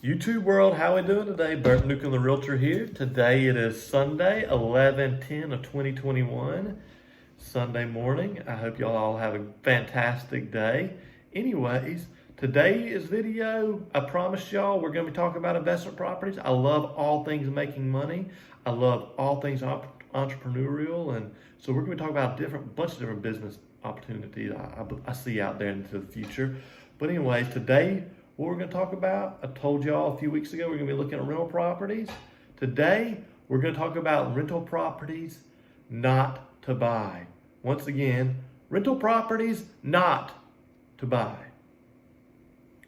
YouTube world, how we doing today? Bert Newcomb, the Realtor here. Today it is Sunday, 11/10 of 2021, Sunday morning. I hope y'all all have a fantastic day. Anyways, today's video, I promised y'all we're going to be talking about investment properties. I love all things making money. I love all things entrepreneurial, and so we're going to be talking about a bunch of different business opportunities I see out there into the future. But anyways, today, what we're going to talk about, I told y'all a few weeks ago, we're going to be looking at rental properties. Today, we're going to talk about rental properties not to buy. Once again, rental properties not to buy.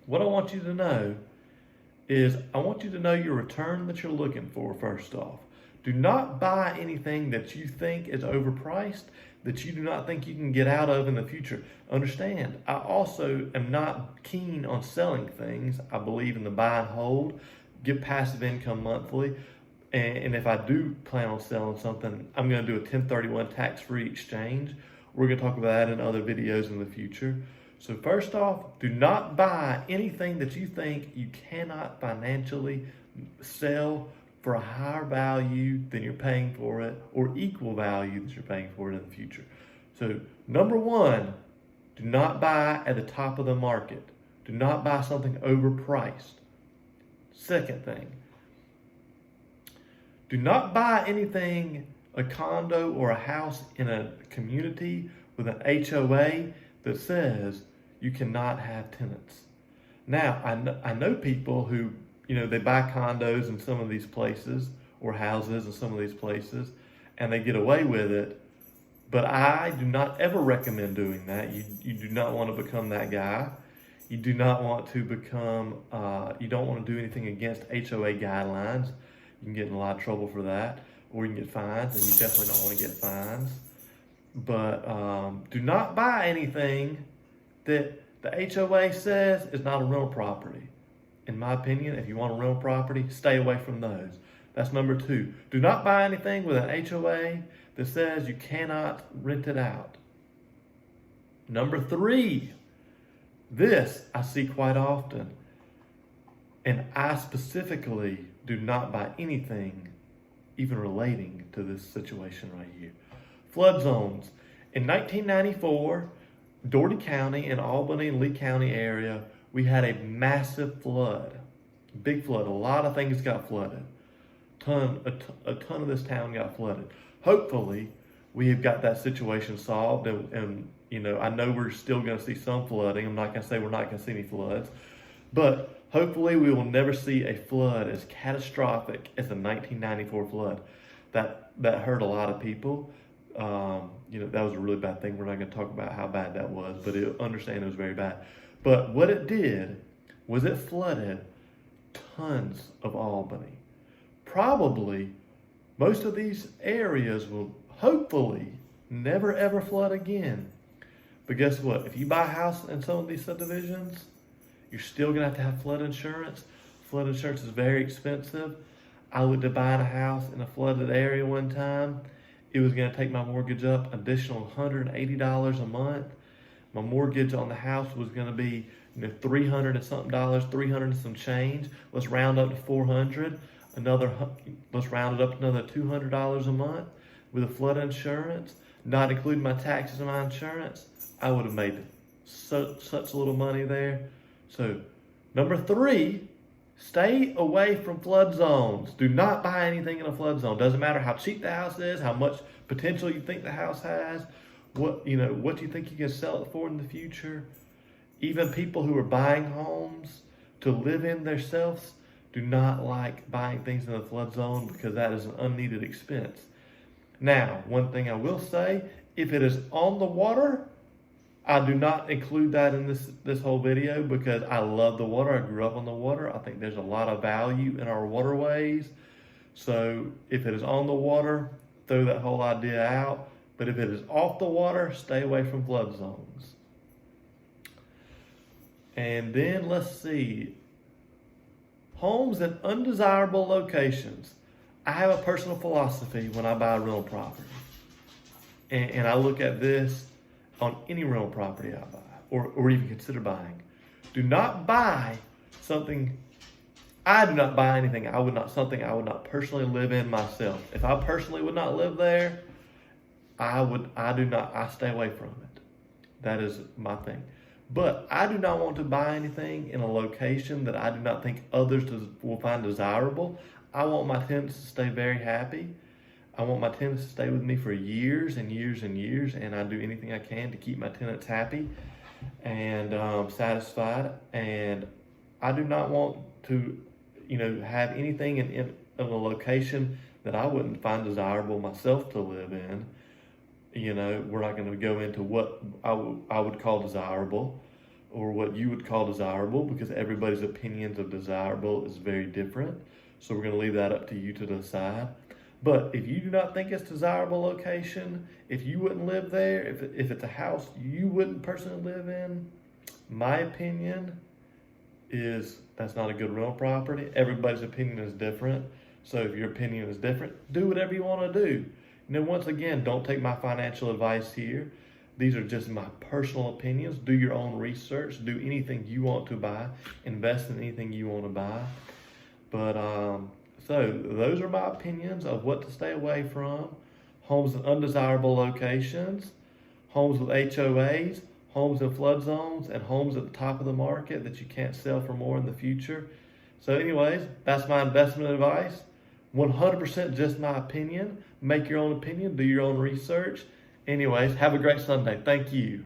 What I want you to know is I want you to know your return that you're looking for, first off. Do not buy anything that you think is overpriced, that you do not think you can get out of in the future. Understand, I also am not keen on selling things. I believe in the buy and hold, get passive income monthly. And if I do plan on selling something, I'm going to do a 1031 tax-free exchange. We're going to talk about that in other videos in the future. So first off, do not buy anything that you think you cannot financially sell for a higher value than you're paying for it, or equal value that you're paying for it in the future. So number one, do not buy at the top of the market. Do not buy something overpriced. Second thing, do not buy anything, a condo or a house in a community with an HOA that says you cannot have tenants. Now, I know people who, they buy condos in some of these places or houses in some of these places and they get away with it. But I do not ever recommend doing that. You do not want to become that guy. You do not want to become, you don't want to do anything against HOA guidelines. You can get in a lot of trouble for that, or you can get fines, and you definitely don't want to get fines. But do not buy anything that the HOA says is not a rental property. In my opinion, if you want a rental property, stay away from those. That's number two. Do not buy anything with an HOA that says you cannot rent it out. Number three, this I see quite often, and I specifically do not buy anything even relating to this situation right here. Flood zones. In 1994, Dougherty County and Albany and Lee County area, we had a massive flood, big flood. A lot of things got flooded. A ton of this town got flooded. Hopefully, we have got that situation solved, and I know we're still going to see some flooding. I'm not going to say we're not going to see any floods, but hopefully we will never see a flood as catastrophic as the 1994 flood. That hurt a lot of people. That was a really bad thing. We're not going to talk about how bad that was, but understand it was very bad. But what it did was it flooded tons of Albany. Probably most of these areas will hopefully never ever flood again. But guess what? If you buy a house in some of these subdivisions, you're still going to have flood insurance. Flood insurance is very expensive. I looked at buying a house in a flooded area one time. It was going to take my mortgage up additional $180 a month. My mortgage on the house was going to be $300 and something, $300 and some change. Let's round up to $400. Let's round it up to another $200 a month with a flood insurance, not including my taxes and my insurance. I would have made such little money there. So, number three, stay away from flood zones. Do not buy anything in a flood zone. Doesn't matter how cheap the house is, how much potential you think the house has, what you think you can sell it for in the future. Even people who are buying homes to live in themselves do not like buying things in the flood zone because that is an unneeded expense. Now, one thing I will say, if it is on the water, I do not include that in this whole video because I love the water. I grew up on the water. I think there's a lot of value in our waterways. So if it is on the water, throw that whole idea out. But if it is off the water, stay away from flood zones. And then let's see. Homes in undesirable locations. I have a personal philosophy when I buy a rental property. And I look at this on any rental property I buy or even consider buying. Do not buy something I do not buy anything something I would not personally live in myself. If I personally would not live there, I stay away from it. That is my thing. But I do not want to buy anything in a location that I do not think others will find desirable. I want my tenants to stay very happy. I want my tenants to stay with me for years and years and years, and I do anything I can to keep my tenants happy and satisfied. And I do not want to, have anything in a location that I wouldn't find desirable myself to live in. We're not going to go into what I would call desirable or what you would call desirable, because everybody's opinions of desirable is very different. So we're going to leave that up to you to decide. But if you do not think it's a desirable location, if you wouldn't live there, if it's a house you wouldn't personally live in, my opinion is that's not a good rental property. Everybody's opinion is different. So if your opinion is different, do whatever you want to do. Once again, don't take my financial advice here. These are just my personal opinions. Do your own research. Do anything you want to buy. Invest in anything you want to buy. But so those are my opinions of what to stay away from. Homes in undesirable locations, homes with HOAs, homes in flood zones, and homes at the top of the market that you can't sell for more in the future. So anyways, that's my investment advice. 100% just my opinion. Make your own opinion. Do your own research. Anyways, have a great Sunday. Thank you.